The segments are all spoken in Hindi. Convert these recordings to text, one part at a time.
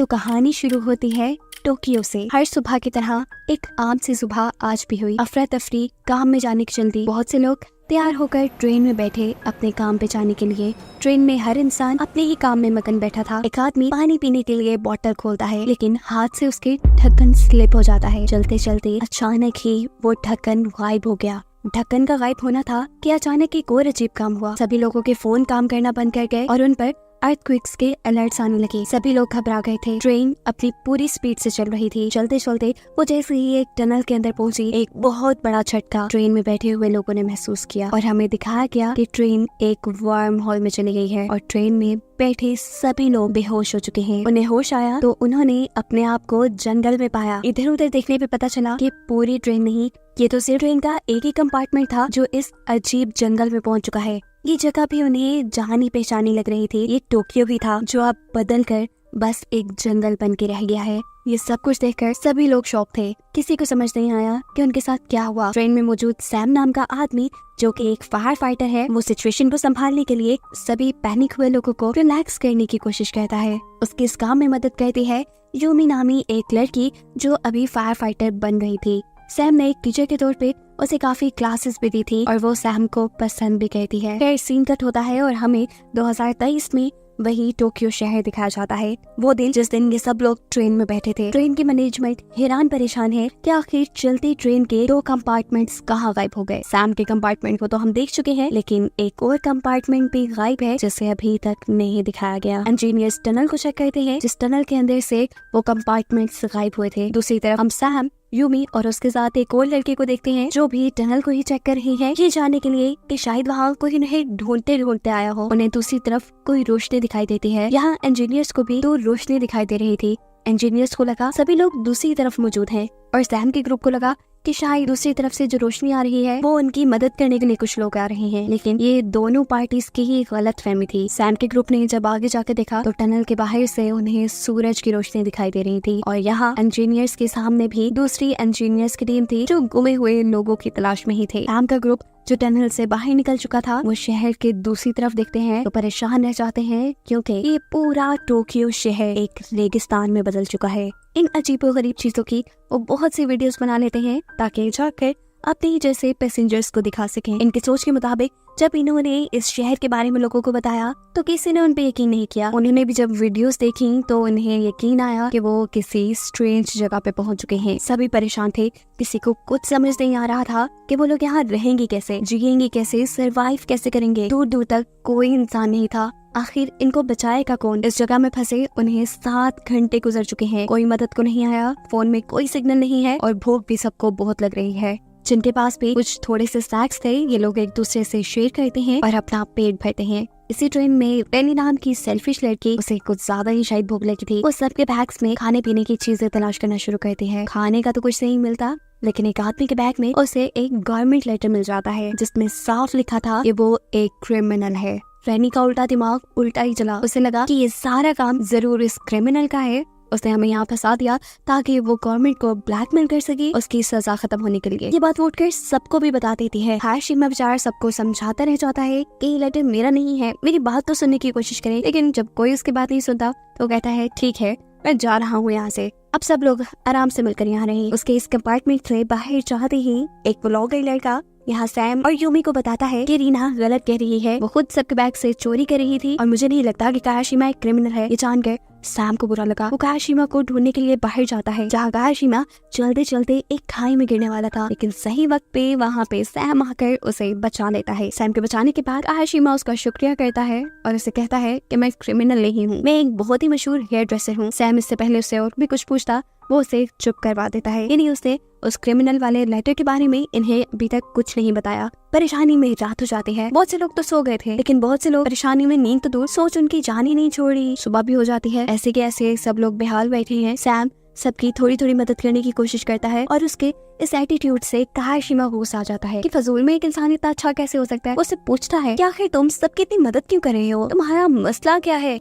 तो कहानी शुरू होती है टोक्यो से। हर सुबह की तरह एक आम सी सुबह आज भी हुई। अफरा तफरी, काम में जाने की जल्दी। बहुत से लोग तैयार होकर ट्रेन में बैठे अपने काम पे जाने के लिए। ट्रेन में हर इंसान अपने ही काम में मगन बैठा था। एक आदमी पानी पीने के लिए बोतल खोलता है, लेकिन हाथ से उसके ढक्कन स्लिप हो जाता है। चलते चलते अचानक ही वो ढक्कन गायब हो गया। ढक्कन का गायब होना था कि अचानक एक और अजीब काम हुआ। सभी लोगों के फोन काम करना बंद कर गए और उन पर अर्थक्वेक्स के अलर्ट्स आने लगे। सभी लोग घबरा गए थे। ट्रेन अपनी पूरी स्पीड से चल रही थी। चलते चलते वो जैसे ही एक टनल के अंदर पहुंची, एक बहुत बड़ा झटका ट्रेन में बैठे हुए लोगों ने महसूस किया और हमें दिखाया गया कि ट्रेन एक वर्म होल में चली गई है और ट्रेन में बैठे सभी लोग बेहोश हो चुके हैं। उन्हें होश आया तो उन्होंने अपने आप को जंगल में पाया। इधर उधर देखने पे पता चला कि पूरी ट्रेन नहीं, ये तो सिर्फ ट्रेन का एक ही कंपार्टमेंट था जो इस अजीब जंगल में पहुंच चुका है। ये जगह भी उन्हें जानी पहचानी लग रही थी। ये टोक्यो भी था जो अब बदल कर बस एक जंगल बन के रह गया है। ये सब कुछ देखकर सभी लोग शॉक थे। किसी को समझ नहीं आया कि उनके साथ क्या हुआ। ट्रेन में मौजूद सैम नाम का आदमी, जो कि एक फायर फाइटर है, वो सिचुएशन को संभालने के लिए सभी पैनिक हुए लोगों को रिलैक्स करने की कोशिश करता है। उसके इस काम में मदद करती है यूमी नामी एक लड़की जो अभी फायर फाइटर बन रही थी। सैम ने एक टीचर के तौर पे उसे काफी क्लासेस भी दी थी और वो सैम को पसंद भी करती है। फिर सीन कट होता है और हमें 2023 में वही टोक्यो शहर दिखाया जाता है। वो दिन जिस दिन ये सब लोग ट्रेन में बैठे थे। ट्रेन की मैनेजमेंट हैरान परेशान है कि आखिर चलती ट्रेन के 2 कंपार्टमेंट्स कहाँ गायब हो गए। सैम के कंपार्टमेंट को तो हम देख चुके हैं, लेकिन एक और कंपार्टमेंट भी गायब है जिसे अभी तक नहीं दिखाया गया। इंजीनियर्स टनल को चेक करते हैं जिस टनल के अंदर से वो कंपार्टमेंट्स गायब हुए थे। दूसरी तरफ हम सैम, यूमी और उसके साथ एक और लड़के को देखते हैं जो भी टनल को ही चेक कर रही है, ये जानने के लिए कि शायद वहाँ कोई उन्हें ढूंढते ढूंढते आया हो। उन्हें दूसरी तरफ कोई रोशनी दिखाई देती है। यहाँ इंजीनियर्स को भी 2 रोशनी दिखाई दे रही थी। इंजीनियर्स को लगा सभी लोग दूसरी तरफ मौजूद हैं और सैम के ग्रुप को लगा कि शायद दूसरी तरफ से जो रोशनी आ रही है वो उनकी मदद करने के लिए कुछ लोग आ रहे हैं, लेकिन ये दोनों पार्टीज की ही गलतफहमी थी। सैम के ग्रुप ने जब आगे जाकर देखा तो टनल के बाहर से उन्हें सूरज की रोशनी दिखाई दे रही थी और यहाँ इंजीनियर्स के सामने भी दूसरी इंजीनियर्स की टीम थी जो गुमे हुए लोगों की तलाश में ही थे। सैम का ग्रुप जो टनल से बाहर निकल चुका था, वो शहर के दूसरी तरफ देखते हैं तो परेशान रह जाते हैं क्योंकि ये पूरा टोक्यो शहर एक रेगिस्तान में बदल चुका है। इन अजीबोगरीब चीजों की वो बहुत सी वीडियोस बना लेते हैं ताकि जाकर अपने ही जैसे पैसेंजर्स को दिखा सकें। इनकी सोच के मुताबिक जब इन्होंने इस शहर के बारे में लोगों को बताया तो किसी ने उन पे यकीन नहीं किया। उन्होंने भी जब वीडियोस देखी तो उन्हें यकीन आया कि वो किसी स्ट्रेंज जगह पे पहुंच चुके हैं। सभी परेशान थे, किसी को कुछ समझ नहीं आ रहा था कि वो लोग यहाँ रहेंगे कैसे, जिएंगे कैसे, सरवाइव कैसे करेंगे। दूर दूर तक कोई इंसान नहीं था। आखिर इनको बचाएगा कौन? इस जगह में फंसे उन्हें 7 घंटे गुजर चुके हैं। कोई मदद को नहीं आया, फोन में कोई सिग्नल नहीं है और भूख भी सबको बहुत लग रही है। जिनके पास भी कुछ थोड़े से स्नैक्स थे, ये लोग एक दूसरे से शेयर करते हैं और अपना पेट भरते हैं। इसी ट्रेन में पेनी नाम की सेल्फिश लड़की, उसे कुछ ज्यादा ही शायद भूख लगी थी। वो सबके बैग्स में खाने पीने की चीजें तलाश करना शुरू करती है। खाने का तो कुछ नहीं मिलता, लेकिन एक आदमी के बैग में उसे एक गवर्नमेंट लेटर मिल जाता है जिसमें साफ लिखा था कि वो एक क्रिमिनल है। फैनी का उल्टा दिमाग उल्टा ही चला। उसे लगा कि ये सारा काम जरूर इस क्रिमिनल का है। उसने हमें यहाँ फंसा दिया ताकि वो गवर्नमेंट को ब्लैकमेल कर सके उसकी सजा खत्म होने के लिए। ये बात उठ कर सबको भी बता देती है। हाशिमा बेचारा सबको समझाता रह जाता है कि ये लेटर मेरा नहीं है, मेरी बात तो सुनने की कोशिश करें, लेकिन जब कोई उसकी बात नहीं सुनता तो कहता है ठीक है, मैं जा रहा हूँ यहाँ से। अब सब लोग आराम से मिलकर यहाँ रहे। उसके इस कंपार्टमेंट से बाहर जाते ही एक व्लॉगर लड़का यहाँ सैम और यूमी को बताता है कि रीना गलत कह रही है, वो खुद सबके बैग से चोरी कर रही थी और मुझे नहीं लगता कि कायाशिमा एक क्रिमिनल है। ये जानकर सैम को बुरा लगा। वो कायाशिमा को ढूंढने के लिए बाहर जाता है जहाँ कायाशिमा चलते चलते एक खाई में गिरने वाला था, लेकिन सही वक्त पे वहाँ पे सैम आकर उसे बचा लेता है। सैम के बचाने के बाद कायाशिमा उसका शुक्रिया करता है और उसे कहता है कि मैं क्रिमिनल नहीं हूँ, मैं एक बहुत ही मशहूर हेयर ड्रेसर हूँ। सैम इससे पहले उससे और भी कुछ पूछता, वो उसे चुप करवा देता है। यानी उसने उस क्रिमिनल वाले लेटर के बारे में इन्हें अभी तक कुछ नहीं बताया। परेशानी में रात हो जाती है। बहुत से लोग तो सो गए थे, लेकिन बहुत से लोग परेशानी में नींद तो दूर, सोच उनकी जान ही नहीं छोड़ी। सुबह भी हो जाती है। ऐसे के ऐसे सब लोग बेहाल बैठे हैं। सैम सबकी थोड़ी थोड़ी मदद करने की कोशिश करता है और उसके इस एटीट्यूड से कायाशिमा गुस्सा आ जाता है कि फजूल में एक इंसान इतना अच्छा कैसे हो सकता है। उससे पूछता है कि आखिर तुम सबकी इतनी मदद क्यों कर रहे हो, तुम्हारा मसला क्या है?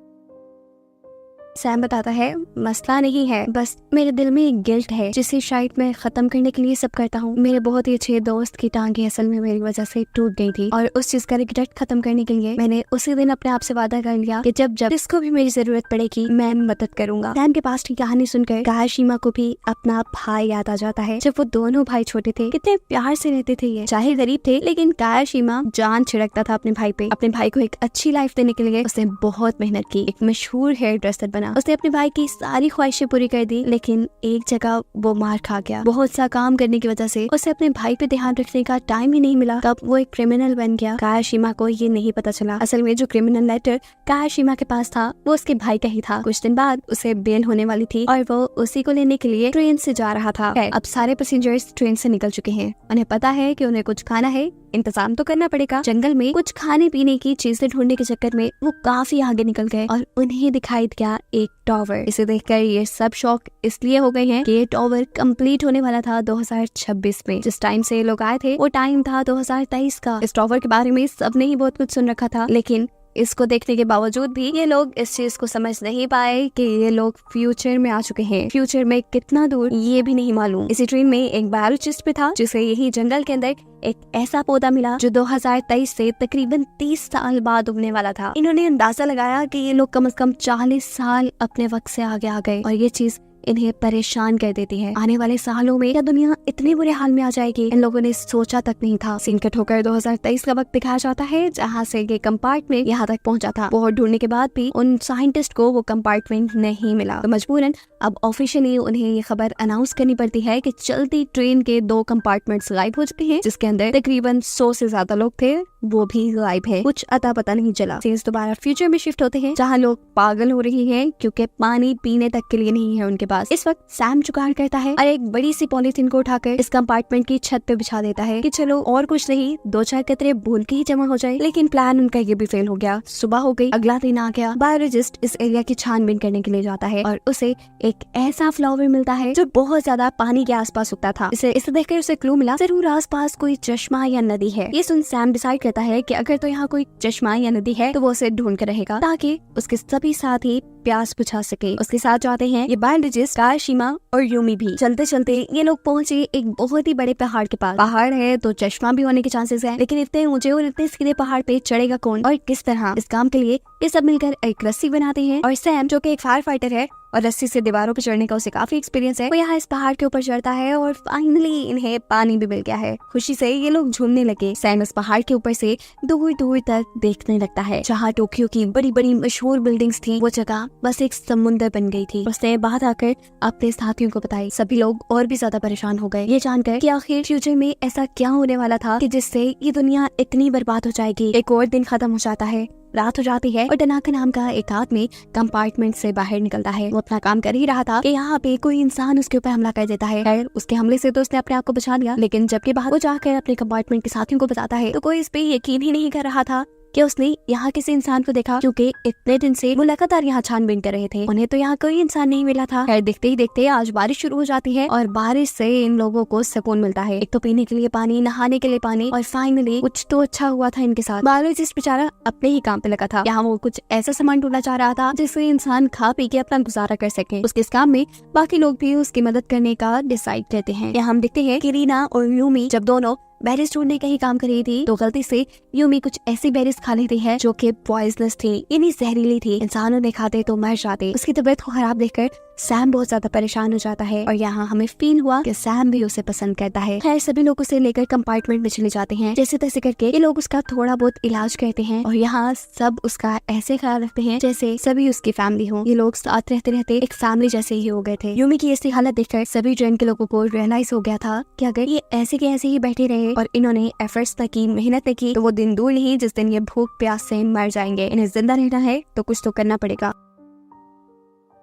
सैम बताता है मसला नहीं है, बस मेरे दिल में एक गिल्ट है जिसे शायद मैं खत्म करने के लिए सब करता हूँ। मेरे बहुत ही अच्छे दोस्त की टांगे असल में मेरी वजह से टूट गई थी और उस चीज का रिग्रेट खत्म करने के लिए मैंने उसी दिन अपने आप से वादा कर लिया कि जब जब जिसको भी मेरी जरूरत पड़ेगी मैं मदद करूंगा। सैम के पास की कहानी सुनकर कायाशीमा को भी अपना भाई याद आ जाता है। जब वो दोनों भाई छोटे थे कितने प्यार से रहते थे ये, चाहे गरीब थे लेकिन कायाशीमा जान छिड़कता था अपने भाई पे। अपने भाई को एक अच्छी लाइफ देने के लिए उसने बहुत मेहनत की, एक मशहूर हेयर ड्रेसर बना। उसने अपने भाई की सारी ख्वाहिशें पूरी कर दी, लेकिन एक जगह वो मार खा गया। बहुत सा काम करने की वजह से उसे अपने भाई पे ध्यान रखने का टाइम ही नहीं मिला। तब वो एक क्रिमिनल बन गया। कायाशीमा को ये नहीं पता चला असल में जो क्रिमिनल लेटर कायाशीमा के पास था वो उसके भाई का ही था। कुछ दिन बाद उसे बेल होने वाली थी और वो उसी को लेने के लिए ट्रेन से जा रहा था। अब सारे पैसेंजर्स ट्रेन से निकल चुके हैं। उन्हें पता है कि उन्हें कुछ खाना है, इंतजाम तो करना पड़ेगा। जंगल में कुछ खाने पीने की चीजें ढूंढने के चक्कर में वो काफी आगे निकल गए और उन्हें दिखाई दिया एक टावर। इसे देखकर ये सब शॉक इसलिए हो गए हैं कि ये टावर कंप्लीट होने वाला था 2026 में। जिस टाइम से ये लोग आए थे वो टाइम था 2023 का। इस टावर के बारे में सबने ही बहुत कुछ सुन रखा था, लेकिन इसको देखने के बावजूद भी ये लोग इस चीज को समझ नहीं पाए कि ये लोग फ्यूचर में आ चुके हैं। फ्यूचर में कितना दूर ये भी नहीं मालूम। इसी ट्रेन में एक बायोलॉजिस्ट भी था जिसे यही जंगल के अंदर एक ऐसा पौधा मिला जो 2023 से तकरीबन 30 साल बाद उगने वाला था। इन्होंने अंदाजा लगाया कि ये लोग कम से कम 40 साल अपने वक्त से आगे आ गए और ये चीज इन्हें परेशान कर देती है। आने वाले सालों में क्या दुनिया इतने बुरे हाल में आ जाएगी, इन लोगों ने सोचा तक नहीं था। सीन कट होकर 2023 का वक्त दिखाया जाता है जहाँ से ये कंपार्टमेंट यहाँ तक पहुँचा था। बहुत ढूंढने के बाद भी उन साइंटिस्ट को वो कंपार्टमेंट नहीं मिला, तो मजबूरन अब ऑफिशियली उन्हें ये खबर अनाउंस करनी पड़ती है कि चलती ट्रेन के 2 कंपार्टमेंट्स गायब हो चुके हैं, जिसके अंदर तकरीबन 100 से ज्यादा लोग थे, वो भी गायब है। कुछ अता पता नहीं चला। सीन्स दोबारा फ्यूचर में शिफ्ट होते हैं जहाँ लोग पागल हो रही हैं क्योंकि पानी पीने तक के लिए नहीं है उनके पास। इस वक्त सैम जुगाड़ करता है और एक बड़ी सी पॉलीथीन को उठाकर इस कंपार्टमेंट की छत पे बिछा देता है कि चलो और कुछ नहीं 2-4 कतरे भूल के ही जमा हो जाए। लेकिन प्लान उनका ये भी फेल हो गया। सुबह हो गई, अगला दिन आ गया। बायोलॉजिस्ट इस एरिया की छानबीन करने के लिए जाता है और उसे एक ऐसा फ्लावर मिलता है जो बहुत ज्यादा पानी के आसपास उगता था। इसे देखकर उसे क्लू मिला, जरूर आसपास कोई चश्मा या नदी है। ये सुन सैम डिसाइड करता है कि अगर तो यहाँ कोई चश्मा या नदी है तो वो उसे ढूंढ कर रहेगा ताकि उसके सभी साथी प्यास बुझा सके। उसके साथ जाते हैं ये बायोलॉजिस्ट कायाशीमा और यूमी भी। चलते चलते ये लोग पहुंचे एक बहुत ही बड़े पहाड़ के पास। पहाड़ है तो चश्मा भी होने के चांसेस है, लेकिन इतने ऊंचे और इतने सीधे पहाड़ पे चढ़ेगा कौन और किस तरह? इस काम के लिए ये सब मिलकर एक रस्सी बनाते हैं और सैम जो कि एक फायर फाइटर है और रस्सी से दीवारों पर चढ़ने का उसे काफी एक्सपीरियंस है, वो यहाँ इस पहाड़ के ऊपर चढ़ता है और फाइनली इन्हें पानी भी मिल गया है। खुशी से ये लोग झूमने लगे। सैम इस पहाड़ के ऊपर से दूर दूर तक देखने लगता है। जहाँ टोक्यो की बड़ी बड़ी मशहूर बिल्डिंग्स थी वो जगह बस एक समुंदर बन गई थी। उसने बात आकर अपने साथियों को बताई। सभी लोग और भी ज्यादा परेशान हो गए ये जानकर कि आखिर फ्यूचर में ऐसा क्या होने वाला था कि जिससे ये दुनिया इतनी बर्बाद हो जाएगी। एक और दिन खत्म हो जाता है, रात हो जाती है और टनाका नाम का एक आदमी कंपार्टमेंट से बाहर निकलता है। वो अपना काम कर ही रहा था कि यहाँ पे कोई इंसान उसके ऊपर हमला कर देता है। खैर उसके हमले से तो उसने अपने आप को बचा लिया, लेकिन जबकि बाहर वो जाकर अपने कंपार्टमेंट के साथियों को बताता है तो कोई इस पे यकीन ही नहीं कर रहा था कि उसने यहाँ किसी इंसान को देखा, क्योंकि इतने दिन से वो लगातार यहाँ छानबीन कर रहे थे। उन्हें तो यहाँ कोई इंसान नहीं मिला था। खैर देखते ही देखते आज बारिश शुरू हो जाती है और बारिश से इन लोगों को सुकून मिलता है। एक तो पीने के लिए पानी, नहाने के लिए पानी और फाइनली कुछ तो अच्छा हुआ था इनके साथ। बायोलॉजिस्ट बेचारा अपने ही काम पे लगा था। यहाँ वो कुछ ऐसा सामान ढूंढना चाह रहा था जिससे इंसान खा पी के अपना गुजारा कर सके। उसके इस काम में बाकी लोग भी उसकी मदद करने का डिसाइड करते हैं। यहाँ हम देखते हैं कि रीना और यूमी जब दोनों बेरीज ढूंढने का ही काम कर रही थी तो गलती से यूमी कुछ ऐसी बेरीज खा लेती है जो कि पॉइजनस थी, यानी जहरीली थी। इंसानों ने खाते तो मर जाते। उसकी तबीयत को खराब देखकर सैम बहुत ज्यादा परेशान हो जाता है और यहाँ हमें फील हुआ कि सैम भी उसे पसंद करता है। खैर सभी लोग उसे लेकर कंपार्टमेंट में चले जाते हैं। जैसे तैसे करके ये लोग उसका थोड़ा बहुत इलाज करते हैं और यहाँ सब उसका ऐसे ख्याल रखते हैं जैसे सभी उसकी फैमिली हो। ये लोग साथ रहते रहते एक फैमिली जैसे ही हो गए थे। यूमी की ऐसी हालत देखकर सभी ट्रेन के लोगों को रियलाइज हो गया था कि अगर ये ऐसे के ऐसे ही बैठे रहे और इन्होंने एफर्ट्स न की, मेहनत न की, तो वो दिन दूर नहीं जिस दिन ये भूख प्यास से मर जाएंगे। इन्हें जिंदा रहना है तो कुछ तो करना पड़ेगा।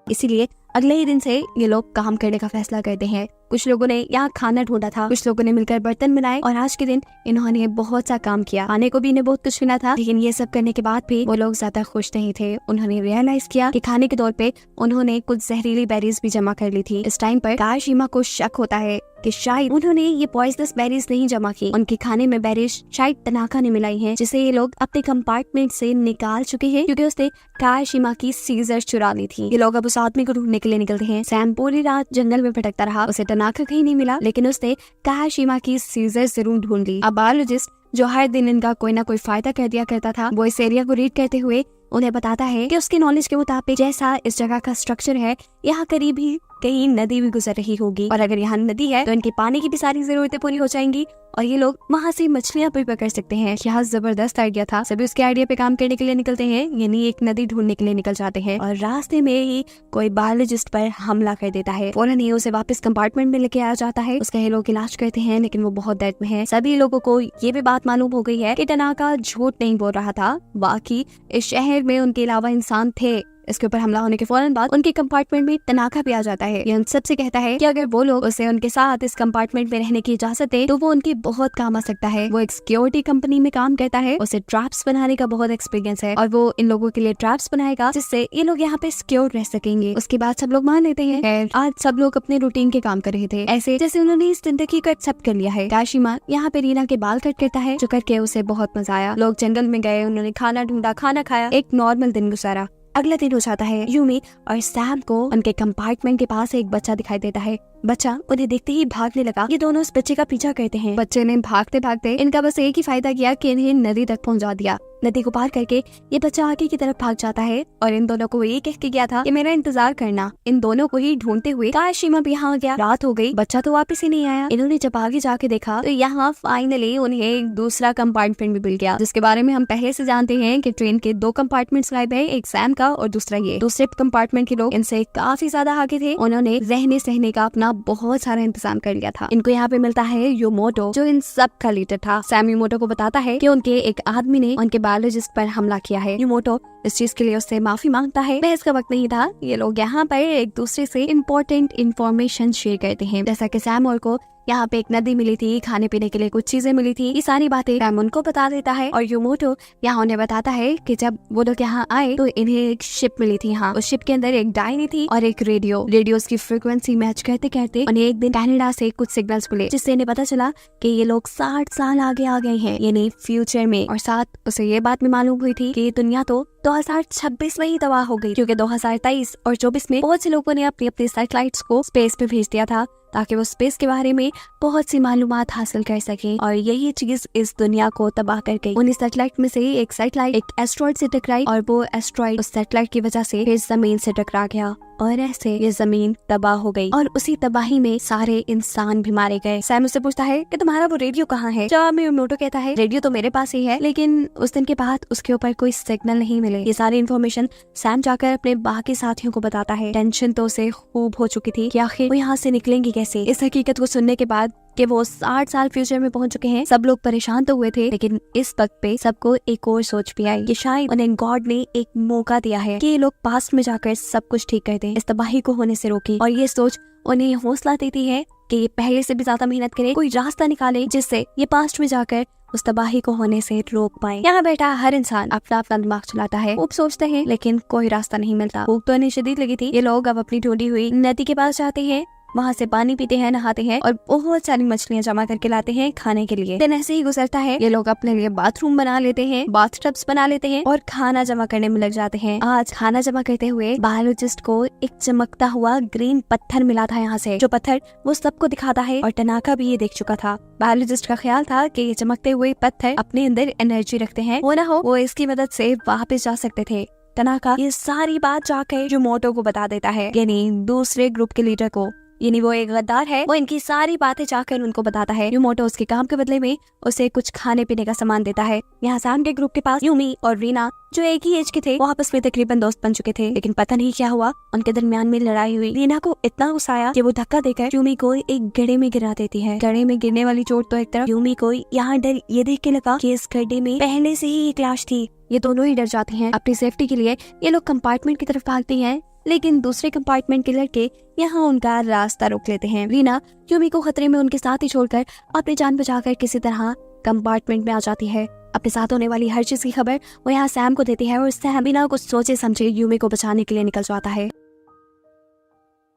इसीलिए अगले ही दिन से ये लोग काम करने का फैसला करते हैं। कुछ लोगों ने यहाँ खाना ढूंढा था, कुछ लोगों ने मिलकर बर्तन बनाए और आज के दिन इन्होंने बहुत सा काम किया। खाने को भी इन्हें बहुत कुछ मिला था, लेकिन ये सब करने के बाद भी वो लोग ज्यादा खुश नहीं थे। उन्होंने रियलाइज किया कि खाने के तौर पे उन्होंने कुछ जहरीली बेरीज भी जमा कर ली थी। इस टाइम पर काशिमा को शक होता है कि शायद उन्होंने ये पॉइजनस बेरीज नहीं जमा की, उनके खाने में बेरीज शायद तनाका ने मिलाई हैं, जिसे ये लोग अपने कंपार्टमेंट से निकाल चुके हैं क्योंकि उसने काशिमा की सीजर चुरा ली थी। ये लोग अब उस आदमी को ढूंढने के लिए निकलते हैं। सैम पूरी रात जंगल में भटकता रहा, उसे तनाका कहीं नहीं मिला, लेकिन उसने काशिमा की सीजर जरूर ढूंढ ली। अब बायोलॉजिस्ट जो हर दिन इनका कोई ना कोई फायदा कर दिया करता था, वो इस एरिया को रीड करते हुए उन्हें बताता है कि उसके नॉलेज के मुताबिक जैसा इस जगह का स्ट्रक्चर है, यहाँ करीब ही कहीं नदी भी गुजर रही होगी, और अगर यहाँ नदी है तो इनके पानी की भी सारी जरूरतें पूरी हो जाएंगी और ये लोग वहाँ से मछलियाँ भी पकड़ सकते हैं। यह जबरदस्त आइडिया था। सभी उसके आइडिया पे काम करने के लिए निकलते हैं, यानी एक नदी ढूंढने के लिए निकल जाते हैं और रास्ते में ही कोई बायोलॉजिस्ट पर हमला कर देता है। फौरन ही उसे वापस कंपार्टमेंट में लेके आया जाता है। उसका ये लोग इलाज करते हैं, लेकिन वो बहुत दर्द में है। सभी लोगों को ये भी बात मालूम हो गई है कि तनाका झूठ नहीं बोल रहा था, बाकी इस शहर में उनके अलावा इंसान थे। इसके ऊपर हमला होने के फौरन बाद उनके कंपार्टमेंट में तनाका भी आ जाता है। ये उन सबसे कहता है कि अगर वो लोग उसे उनके साथ इस कंपार्टमेंट में रहने की इजाजत दे तो वो उनके बहुत काम आ सकता है। वो एक सिक्योरिटी कंपनी में काम करता है, उसे ट्रैप्स बनाने का बहुत एक्सपीरियंस है और वो इन लोगों के लिए ट्रैप्स बनाएगा जिससे ये लोग यहाँ पे सिक्योर रह सकेंगे। उसके बाद सब लोग मान लेते हैं। आज सब लोग अपने रूटीन के काम कर रहे थे, ऐसे जैसे उन्होंने इस जिंदगी को एक्सेप्ट कर लिया है। काशिमा यहाँ पे रीना के बाल कट करता है, जो करके उसे बहुत मजा आया। लोग जंगल में गए, उन्होंने खाना ढूंढा, खाना खाया, एक नॉर्मल दिन गुजारा। अगला दिन हो जाता है। यूमी और सैम को उनके कंपार्टमेंट के पास एक बच्चा दिखाई देता है। बच्चा उन्हें देखते ही भागने लगा। ये दोनों उस बच्चे का पीछा करते हैं। बच्चे ने भागते भागते इनका बस एक ही फायदा किया कि इन्हें नदी तक पहुंचा दिया। नदी को पार करके ये बच्चा आगे की तरफ भाग जाता है और इन दोनों को ये कह के गया था कि मेरा इंतजार करना। इन दोनों को ही ढूंढते हुए काशिमा भी यहाँ गया। रात हो गई, बच्चा तो वापस ही नहीं आया। इन्होंने जब आगे जाके देखा तो यहाँ फाइनली उन्हें एक दूसरा कंपार्टमेंट भी मिल गया, जिसके बारे में हम पहले से जानते हैं कि ट्रेन के 2 कंपार्टमेंट्स गायब है, एक सैम का और दूसरा ये। दूसरे कंपार्टमेंट के लोग इनसे काफी ज्यादा आगे थे। उन्होंने रहने सहने का अपना बहुत सारा इंतजाम कर लिया था। इनको यहाँ पे मिलता है योमोटो, जो इन सब का लीडर था। सैम योमोटो को बताता है कि उनके एक आदमी ने उनके बायोलॉजिस्ट पर हमला किया है। योमोटो इस चीज के लिए उससे माफी मांगता है। बहस का वक्त नहीं था। ये लोग यहाँ पर एक दूसरे से इम्पोर्टेंट इन्फॉर्मेशन शेयर करते हैं, जैसा कि सैम और को यहाँ पे एक नदी मिली थी, खाने पीने के लिए कुछ चीजें मिली थी। ये सारी बातें सैम उनको बता देता है और योमोटो यहाँ उन्हें बताता है कि जब वो लोग यहाँ आए तो इन्हें एक शिप मिली थी। यहाँ उस शिप के अंदर एक डायनी थी और एक रेडियो। रेडियोस की फ्रीक्वेंसी मैच करते करते उन्हें एक दिन कनाडा से कुछ सिग्नल्स मिले, जिससे इन्हें पता चला कि ये लोग 60 साल आगे आ गए हैं, यानी फ्यूचर में। और साथ उसे ये बात भी मालूम हुई थी कि दुनिया तो 2026 में ही तबाह हो गई, क्योंकि 2023 और 24 में बहुत से लोगों ने अपनी अपनी सैटेलाइट्स को स्पेस पे भेज दिया था ताकि वो स्पेस के बारे में बहुत सी मालूमात हासिल कर सके। और यही चीज इस दुनिया को तबाह कर गई। उन सैटेलाइट में से एक सैटेलाइट एक एस्ट्रॉइड से टकराई और वो एस्ट्रॉइड उस सैटेलाइट की वजह से फिर जमीन से टकरा गया और ऐसे ये जमीन तबाह हो गई और उसी तबाही में सारे इंसान भी मारे गए। सैम उससे पूछता है कि तुम्हारा वो रेडियो कहाँ है? जवाब में योमोटो कहता है रेडियो तो मेरे पास ही है, लेकिन उस दिन के बाद उसके ऊपर कोई सिग्नल नहीं मिले। ये सारी इन्फॉर्मेशन सैम जाकर अपने बाकी साथियों को बताता है। टेंशन तो उसे खूब हो चुकी थी कि आखिर वो यहाँ से निकलेंगी कैसे। इस हकीकत को सुनने के बाद कि वो 60 साल फ्यूचर में पहुंच चुके हैं, सब लोग परेशान तो हुए थे, लेकिन इस वक्त पे सबको एक और सोच भी आई कि शायद उन्हें गॉड ने एक मौका दिया है कि ये लोग पास्ट में जाकर सब कुछ ठीक कर दें, इस तबाही को होने से रोके। और ये सोच उन्हें हौसला देती है कि ये पहले से भी ज्यादा मेहनत करे, कोई रास्ता निकाले जिससे ये पास्ट में जाकर उस तबाही को होने से रोक पाए। यहाँ बैठा हर इंसान अपना अपना दिमाग चलाता है, खूब सोचते हैं, लेकिन कोई रास्ता नहीं मिलता। भूख तो इन्हें शदीद लगी थी। ये लोग अब अपनी ढूंढी हुई नदी के पास जाते हैं, वहाँ से पानी पीते हैं, नहाते हैं और बहुत सारी मछलियाँ जमा करके लाते हैं खाने के लिए। दिन ऐसे ही गुजरता है। ये लोग अपने लिए बाथरूम बना लेते हैं, बाथटब्स बना लेते हैं और खाना जमा करने में लग जाते हैं। आज खाना जमा करते हुए बायोलॉजिस्ट को एक चमकता हुआ ग्रीन पत्थर मिला था यहाँ से, जो पत्थर वो सबको दिखाता है और तनाका भी ये देख चुका था। बायोलॉजिस्ट का ख्याल था कि ये चमकते हुए पत्थर अपने अंदर एनर्जी रखते हैं, वो ना हो वो इसकी मदद से वापस जा सकते थे। तनाका ये सारी बात जाकर योमोटो को बता देता है, यानी दूसरे ग्रुप के लीडर को, यानी वो एक गद्दार है। वो इनकी सारी बातें जाकर उनको बताता है। योमोटो उसके काम के बदले में उसे कुछ खाने पीने का सामान देता है। यहाँ सैम के ग्रुप के पास यूमी और रीना, जो एक ही एज के थे, वो आपस में तकरीबन दोस्त बन चुके थे, लेकिन पता नहीं क्या हुआ, उनके दरमियान में लड़ाई हुई। रीना को इतना गुस्सा आया कि वो धक्का देकर यूमी को एक गड्ढे में गिरा देती है। गड्ढे में गिरने वाली चोट तो एक तरफ, यूमी को यहाँ डर ये देख के लगा कि इस गड्ढे में पहले से ही एक लाश थी। ये दोनों ही डर जाते हैं। अपनी सेफ्टी के लिए ये लोग कंपार्टमेंट की तरफ भागते हैं, लेकिन दूसरे कंपार्टमेंट के लड़के यहाँ उनका रास्ता रोक लेते हैं। रीना यूमी को खतरे में उनके साथ ही छोड़कर अपनी जान बचाकर किसी तरह कंपार्टमेंट में आ जाती है। अपने साथ होने वाली हर चीज की खबर वो यहाँ सैम को देती है और सैम बिना कुछ सोचे समझे यूमी को बचाने के लिए निकल जाता है।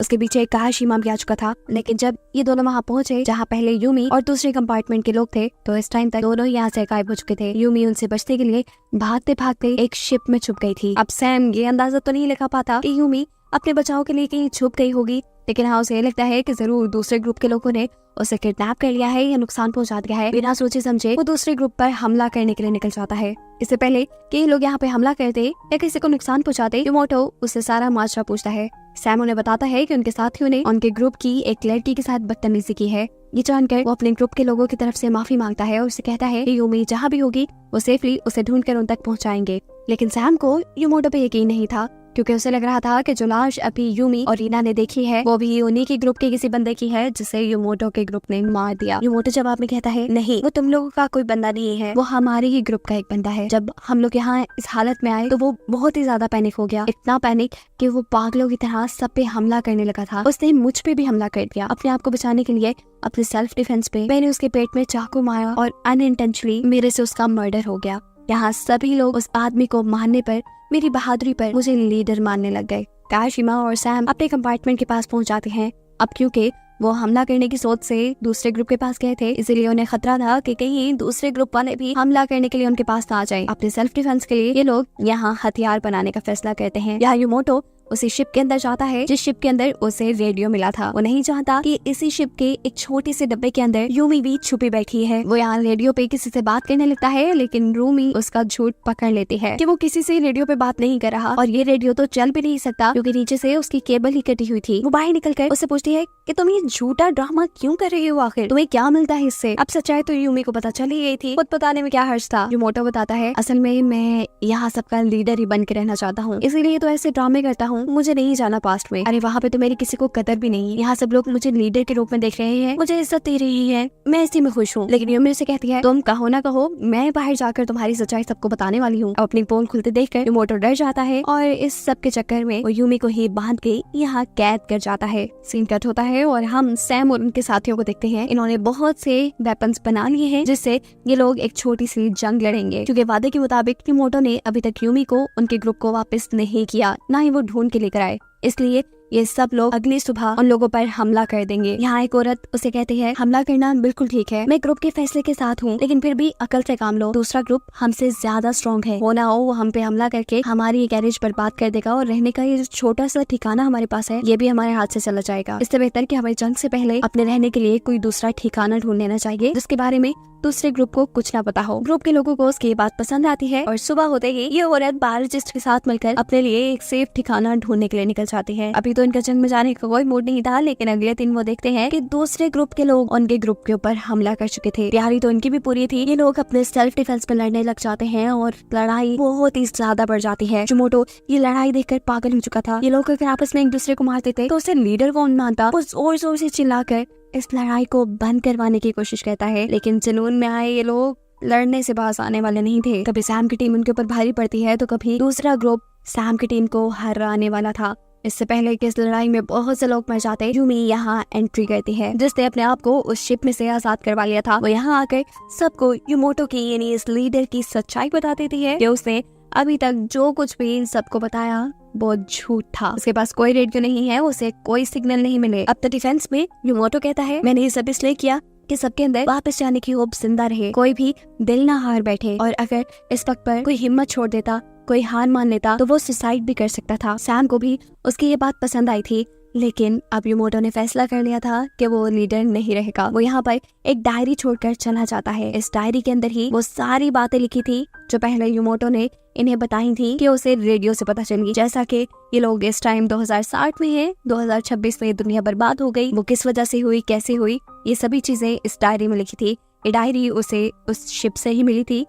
उसके पीछे एक कार शीमा भी आ चुका था, लेकिन जब ये दोनों वहाँ पहुंचे जहाँ पहले यूमी और दूसरे कंपार्टमेंट के लोग थे, तो इस टाइम तक दोनों यहाँ से गायब हो चुके थे। यूमी उनसे बचने के लिए भागते भागते एक शिप में छुप गई थी। अब सैम ये अंदाजा तो नहीं लगा पाता कि यूमी अपने बचाव के लिए कहीं छुप गई होगी, लेकिन हाँ उसे लगता है कि जरूर दूसरे ग्रुप के लोगों ने उसे किडनैप कर लिया है या नुकसान पहुंचा दिया है। बिना सोचे समझे वो दूसरे ग्रुप पर हमला करने के लिए निकल जाता है। इससे पहले कि ये लोग यहाँ पे हमला करते या किसी को नुकसान पहुंचाते, युमोटो उससे सारा माजरा पूछता है। सैम उन्हें बताता है कि उनके साथियों ने उनके ग्रुप की एक लड़की के साथ बदतमीजी की है। ये जानकर वो अपने ग्रुप के लोगों की तरफ से माफी मांगता है और उसे कहता है कि यूमी जहाँ भी होगी वो सेफली उसे ढूंढकर उन तक पहुँचाएंगे। लेकिन सैम को युमोटो पे यकीन नहीं था, क्योंकि उसे लग रहा था कि जो लाश अभी यूमी और रीना ने देखी है वो भी उन्हीं के ग्रुप के किसी बंदे की है जिसे युमोटो के ग्रुप ने मार दिया। युमोटो जवाब में कहता है, नहीं, वो तुम लोगों का कोई बंदा नहीं है, वो हमारे ही ग्रुप का एक बंदा है। जब हम लोग यहाँ इस हालत में आए तो वो बहुत ही ज्यादा पैनिक हो गया, इतना पैनिक कि वो पागलों की तरह सब पे हमला करने लगा था। उसने मुझ पे भी हमला कर दिया। अपने आप को बचाने के लिए अपने सेल्फ डिफेंस पे मैंने उसके पेट में चाकू मारा और अनइंटेंशनली मेरे से उसका मर्डर हो गया। यहाँ सभी लोग उस आदमी को मारने पर, मेरी बहादुरी पर मुझे लीडर मानने लग गए। काशिमा और सैम अपने कंपार्टमेंट के पास पहुंच जाते हैं। अब क्योंकि वो हमला करने की सोच से दूसरे ग्रुप के पास गए थे, इसीलिए उन्हें खतरा था कि कहीं दूसरे ग्रुप वाले भी हमला करने के लिए उनके पास ना आ जाए। अपने सेल्फ डिफेंस के लिए ये लोग यहाँ हथियार बनाने का फैसला करते हैं। यहाँ युमोटो उसी शिप के अंदर जाता है जिस शिप के अंदर उसे रेडियो मिला था। वो नहीं चाहता कि इसी शिप के एक छोटे से डब्बे के अंदर यूमी भी छुपी बैठी है। वो यहाँ रेडियो पे किसी से बात करने लगता है, लेकिन रूमी उसका झूठ पकड़ लेती है कि वो किसी से रेडियो पे बात नहीं कर रहा, और ये रेडियो तो चल भी नहीं सकता क्योंकि नीचे से उसकी केबल ही कटी हुई थी। वो बाहर निकलकर उससे पूछती है कि तुम ये झूठा ड्रामा क्यों कर रही हो, आखिर तुम्हें क्या मिलता है इससे? अब सच्चाई तो यूमी को पता चल ही गई थी, खुद बताने में क्या हर्ज था। युमोटो बताता है, असल में मैं यहाँ सबका लीडर ही बन के रहना चाहता हूँ, इसीलिए तो ऐसे ड्रामे करता हूँ, मुझे नहीं जाना पास्ट में। अरे वहाँ पे तो मेरी किसी को कदर भी नहीं, यहाँ सब लोग मुझे लीडर के रूप में देख रहे हैं, मुझे इज्जत दे रही है, मैं इसी में खुश हूँ। लेकिन यूमी से कहती है, तुम कहो ना कहो, मैं बाहर जाकर तुम्हारी सच्चाई सबको बताने वाली हूँ। अपनी पोल खुलते देखकर युमोटो डर जाता है और इस सब के चक्कर में वो यूमी को ही बांध के यहाँ कैद कर जाता है। सीन कट होता है और हम सैम और उनके साथियों को देखते हैं। इन्होंने बहुत से वेपन्स बना लिए हैं जिससे ये लोग एक छोटी सी जंग लड़ेंगे, क्योंकि वादे के मुताबिक युमोटो ने अभी तक यूमी को उनके ग्रुप को वापस नहीं किया, ना ही वो ढूंढ के लेकर आए, इसलिए ये सब लोग अगली सुबह उन लोगों पर हमला कर देंगे। यहाँ एक औरत उसे कहती है, हमला करना बिल्कुल ठीक है, मैं ग्रुप के फैसले के साथ हूँ, लेकिन फिर भी अकल से काम लो, दूसरा ग्रुप हमसे ज्यादा स्ट्रॉन्ग है, हो ना हो वो हम पे हमला करके हमारी गैरेज बर्बाद कर देगा और रहने का ये जो छोटा सा ठिकाना हमारे पास है ये भी हमारे हाथ से चला जाएगा। इससे बेहतर कि हमें जंग से पहले अपने रहने के लिए कोई दूसरा ठिकाना ढूंढ लेना चाहिए जिसके बारे में दूसरे ग्रुप को कुछ ना पता हो। ग्रुप के लोगों को उसकी बात पसंद आती है और सुबह होते ही ये औरत बायोलॉजिस्ट के साथ मिलकर अपने लिए एक सेफ ठिकाना ढूंढने के लिए निकल जाती है। अभी तो इनका जंग में जाने का कोई मूड नहीं था, लेकिन अगले दिन वो देखते हैं कि दूसरे ग्रुप के लोग उनके ग्रुप के ऊपर हमला कर चुके थे। तैयारी तो इनकी भी पूरी थी, ये लोग अपने सेल्फ डिफेंस पे लड़ने लग जाते हैं और लड़ाई बहुत ही ज्यादा बढ़ जाती है। युमोटो ये लड़ाई देखकर पागल हो चुका था। ये लोग अगर आपस में एक दूसरे को मारते थे तो उसे लीडर कौन मानता। वो जोर जोर से चिल्लाकर इस लड़ाई को बंद करवाने की कोशिश करता है, लेकिन जुनून में आए ये लोग लड़ने से बाज आने वाले नहीं थे। कभी सैम की टीम उनके ऊपर भारी पड़ती है तो कभी दूसरा ग्रुप सैम की टीम को हराने वाला था। इससे पहले कि इस लड़ाई में बहुत से लोग मर जाते, यूमी यहाँ एंट्री करती है, जिसने अपने आप को उस शिप में से आजाद करवा लिया था। वो यहाँ आकर सबको युमोटो की यानी इस लीडर की सच्चाई बता देती है कि उसने अभी तक जो कुछ भी इन सबको बताया वो झूठ था। उसके पास कोई रेडियो नहीं है, उसे कोई सिग्नल नहीं मिले। अब तो डिफेंस में युमोटो कहता है, मैंने ये सब इसलिए किया कि सबके अंदर वापस जाने की होप जिंदा रहे, कोई भी दिल ना हार बैठे, और अगर इस वक्त पर कोई हिम्मत छोड़ देता, कोई हार मान लेता तो वो सुसाइड भी कर सकता था। सैम को भी उसकी ये बात पसंद आई थी, लेकिन अब युमोटो ने फैसला कर लिया था कि वो लीडर नहीं रहेगा। वो यहाँ पर एक डायरी छोड़कर चला जाता है। इस डायरी के अंदर ही वो सारी बातें लिखी थी जो पहले युमोटो ने इन्हें बताई थी कि उसे रेडियो से पता चली, जैसा कि ये लोग इस टाइम 2060 में हैं, 2026 में दुनिया बर्बाद हो गई, वो किस वजह से हुई, कैसे हुई, ये सभी चीजें इस डायरी में लिखी थी। ये डायरी उसे उस शिप से ही मिली थी।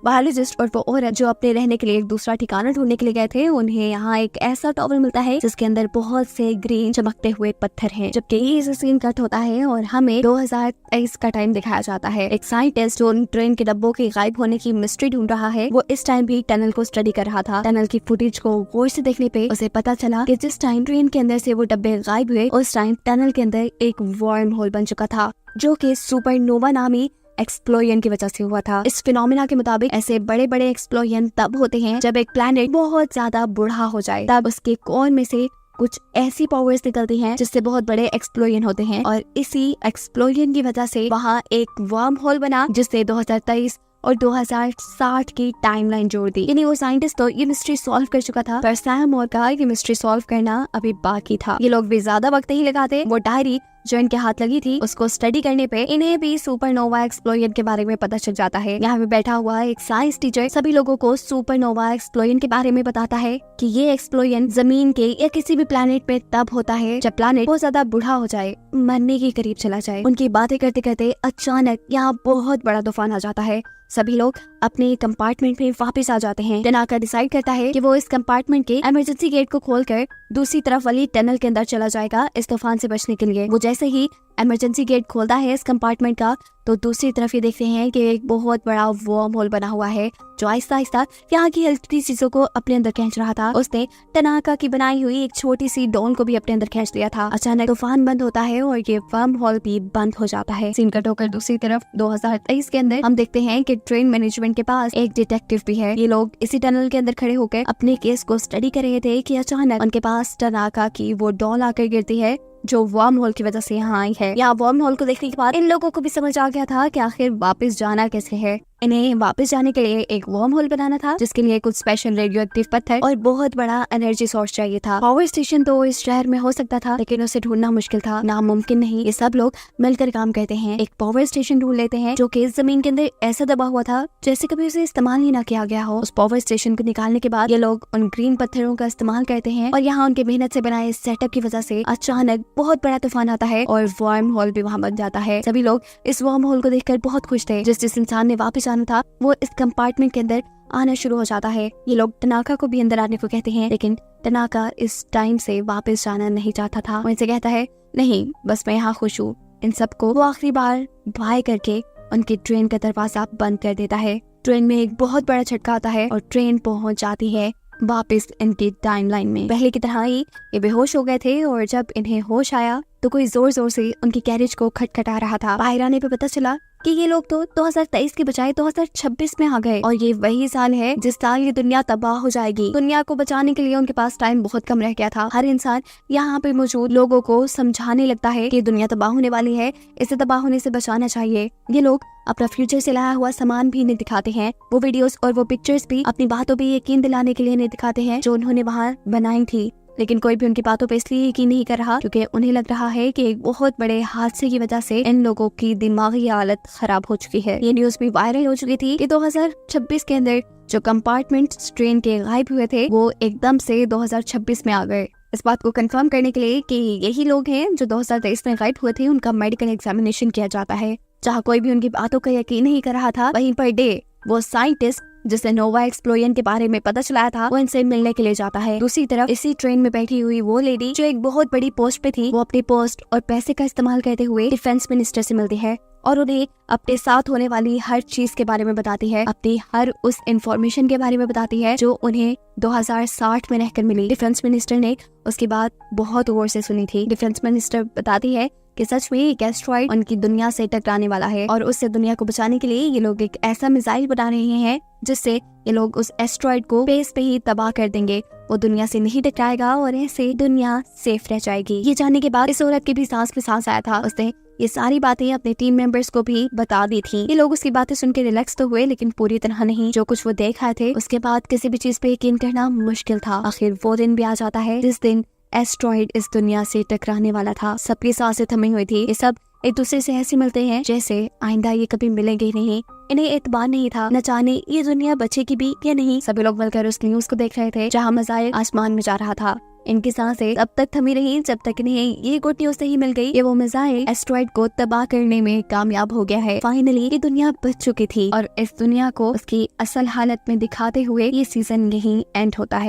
बायोलॉजिस्ट और वो औरत जो अपने रहने के लिए एक दूसरा ठिकाना ढूंढने के लिए गए थे, उन्हें यहाँ एक ऐसा टॉवल मिलता है जिसके अंदर बहुत से ग्रीन चमकते हुए पत्थर हैं। जबकि ये सीन कट होता है और हमें 2023 का टाइम दिखाया जाता है। एक साइंटिस्ट जो ट्रेन के डब्बों के गायब होने की मिस्ट्री ढूंढ रहा है, वो इस टाइम भी टनल को स्टडी कर रहा था। टनल की फुटेज को गौर से देखने पे उसे पता चला कि जिस टाइम ट्रेन के अंदर से वो डब्बे गायब हुए, उस टाइम टनल के अंदर एक वर्म होल बन चुका था, जो कि सुपरनोवा नामी एक्सप्लोजन की वजह से हुआ था। इस फिनोमिना के मुताबिक ऐसे बड़े बड़े एक्सप्लोजन तब होते हैं जब एक प्लैनेट बहुत ज्यादा बूढ़ा हो जाए, तब उसके कोर में से कुछ ऐसी पावर्स निकलती हैं जिससे बहुत बड़े एक्सप्लोजन होते हैं। और इसी एक्सप्लोजन की वजह से वहाँ एक वर्म होल बना, जिससे 2023 और 2060 की टाइमलाइन जोड़ दी। यानी वो साइंटिस्ट तो ये मिस्ट्री सॉल्व कर चुका था, पर सैम और का ये मिस्ट्री सॉल्व करना अभी बाकी था। ये लोग भी ज्यादा वक्त नहीं लगाते, वो डायरी जो इनके हाथ लगी थी उसको स्टडी करने पे इन्हें भी सुपरनोवा एक्सप्लोजन के बारे में पता चल जाता है। यहाँ पे बैठा हुआ एक साइंस टीचर सभी लोगों को सुपरनोवा एक्सप्लोजन के बारे में बताता है कि ये एक्सप्लोजन जमीन के या किसी भी प्लैनेट पे तब होता है जब प्लैनेट बहुत ज्यादा बूढ़ा हो जाए, मरने के करीब चला जाए। उनकी बातें करते करते अचानक यहाँ बहुत बड़ा तूफान आ जाता है। सभी लोग अपने कंपार्टमेंट में वापस आ जाते हैं। टनाका डिसाइड करता है कि वो इस कंपार्टमेंट के इमरजेंसी गेट को खोलकर दूसरी तरफ वाली टनल के अंदर चला जाएगा इस तूफान से बचने के लिए। वो जैसे ही इमरजेंसी गेट खोलता है इस कंपार्टमेंट का, तो दूसरी तरफ ये देखते हैं कि एक बहुत बड़ा वर्म होल बना हुआ है जो आहिस्ता आहिस्ता यहाँ की हल्की चीजों को अपने अंदर खींच रहा था। उसने टनाका की बनाई हुई एक छोटी सी डॉल को भी अपने अंदर खींच लिया था। अचानक तूफान बंद होता है और ये वर्म होल भी बंद हो जाता है। सीन कट होकर दूसरी तरफ 2023 के अंदर हम देखते हैं कि ट्रेन मैनेजमेंट के पास एक डिटेक्टिव भी है। ये लोग इसी टनल के अंदर खड़े होकर अपने केस को स्टडी कर रहे थे कि अचानक उनके पास टनाका की वो डॉल आकर गिरती है जो वर्म होल की वजह से यहाँ आई है। यहाँ वर्म होल को देखने के बाद इन लोगों को भी समझ आ गया था कि आखिर वापस जाना कैसे है। इन्हें वापस जाने के लिए एक वर्म होल बनाना था, जिसके लिए कुछ स्पेशल रेडियो एक्टिव पत्थर और बहुत बड़ा एनर्जी सोर्स चाहिए था। पावर स्टेशन तो इस शहर में हो सकता था, लेकिन उसे ढूंढना मुश्किल था, नामुमकिन नहीं। ये सब लोग मिलकर काम करते हैं, एक पावर स्टेशन ढूंढ लेते हैं जो कि जमीन के अंदर ऐसा दबा हुआ था जैसे कभी उसे इस्तेमाल ही ना किया गया हो। उस पावर स्टेशन को निकालने के बाद ये लोग उन ग्रीन पत्थरों का इस्तेमाल करते हैं और यहाँ उनके मेहनत से बनाए सेटअप की वजह से अचानक बहुत बड़ा तूफान आता है और वर्म होल भी वहाँ बन जाता है। सभी लोग इस वर्म होल को देखकर बहुत खुश थे। जिस इंसान ने वापस आना था वो इस कंपार्टमेंट के अंदर आना शुरू हो जाता है। ये लोग टनाका को भी अंदर आने को कहते हैं, लेकिन टनाका इस टाइम से वापस जाना नहीं चाहता था। वो इनसे कहता है, नहीं बस मैं यहाँ खुश हूँ। इन सबको वो आखिरी बार बाय करके उनकी ट्रेन का दरवाजा बंद कर देता है। ट्रेन में एक बहुत बड़ा झटका आता है और ट्रेन पहुंच जाती है वापस इनकी टाइमलाइन में। पहले की तरह ही ये बेहोश हो गए थे और जब इन्हें होश आया तो कोई जोर जोर से उनकी कैरेज को खटखटा रहा था। बाहर आने पे पता चला कि ये लोग तो 2023 के बजाय 2026 में आ गए और ये वही साल है जिस साल ये दुनिया तबाह हो जाएगी। दुनिया को बचाने के लिए उनके पास टाइम बहुत कम रह गया था। हर इंसान यहाँ पे मौजूद लोगों को समझाने लगता है कि दुनिया तबाह होने वाली है, इसे तबाह होने से बचाना चाहिए। ये लोग अपना फ्यूचर से लाया हुआ सामान भी नहीं दिखाते हैं, वो वीडियोस और वो पिक्चर्स भी अपनी बातों पे यकीन दिलाने के लिए नहीं दिखाते हैं जो उन्होंने वहाँ बनाई थी। लेकिन कोई भी उनकी बातों पे इसलिए यकीन नहीं कर रहा क्योंकि उन्हें लग रहा है कि एक बहुत बड़े हादसे की वजह से इन लोगों की दिमागी हालत खराब हो चुकी है। ये न्यूज भी वायरल हो चुकी थी कि 2026 के अंदर जो कंपार्टमेंट ट्रेन के गायब हुए थे वो एकदम से 2026 में आ गए। इस बात को कंफर्म करने के लिए कि यही लोग हैं जो 2023 में गायब हुए थे, उनका मेडिकल एग्जामिनेशन किया जाता है। जहाँ कोई भी उनकी बातों का यकीन नहीं कर रहा था, वहीं पर डे वो साइंटिस्ट जिसे नोवा एक्सप्लोजन के बारे में पता चलाया था वो इनसे मिलने के लिए जाता है। दूसरी तरफ इसी ट्रेन में बैठी हुई वो लेडी जो एक बहुत बड़ी पोस्ट पे थी, वो अपनी पोस्ट और पैसे का इस्तेमाल करते हुए डिफेंस मिनिस्टर से मिलती है और उन्हें अपने साथ होने वाली हर चीज के बारे में बताती है, अपनी हर उस इंफॉर्मेशन के बारे में बताती है जो उन्हें 2060 में रहकर मिली। डिफेंस मिनिस्टर ने उसकी बात बहुत गौर से सुनी थी। डिफेंस मिनिस्टर बताती है कि सच में एक एस्ट्रॉइड उनकी दुनिया से टकराने वाला है और उससे दुनिया को बचाने के लिए ये लोग एक ऐसा मिसाइल बना रहे हैं जिससे ये लोग उस एस्ट्रॉइड को स्पेस पे ही तबाह कर देंगे। वो दुनिया से नहीं टकराएगा और ऐसे दुनिया सेफ रह जाएगी। ये जानने के बाद इस औरत की भी सांस में सांस आया था। उसने ये सारी बातें अपने टीम मेंबर्स को भी बता दी थी। ये लोग उसकी बातें सुन के रिलैक्स तो हुए, लेकिन पूरी तरह नहीं। जो कुछ वो देख रहे थे उसके बाद किसी भी चीज पे यकीन करना मुश्किल था। आखिर वो दिन भी आ जाता है जिस दिन एस्ट्रॉइड इस दुनिया से टकराने वाला था। सबकी सांसें थमी हुई थी। ये सब एक दूसरे से ऐसे मिलते हैं जैसे आइंदा ये कभी मिलेंगे ही नहीं। इन्हें एतबार नहीं था, न जाने ये दुनिया बचेगी भी या नहीं। सभी लोग मिलकर उस न्यूज को देख रहे थे जहाँ मिसाइल आसमान में जा रहा था। इनकी सांसें तब तक थमी रही जब तक इन्हें ये गुड न्यूज नहीं मिल गई कि वो मिसाइल एस्ट्रॉइड को तबाह करने में कामयाब हो गया है। फाइनली ये दुनिया बच चुकी थी और इस दुनिया को उसकी असल हालत में दिखाते हुए ये सीजन यहीं एंड होता है।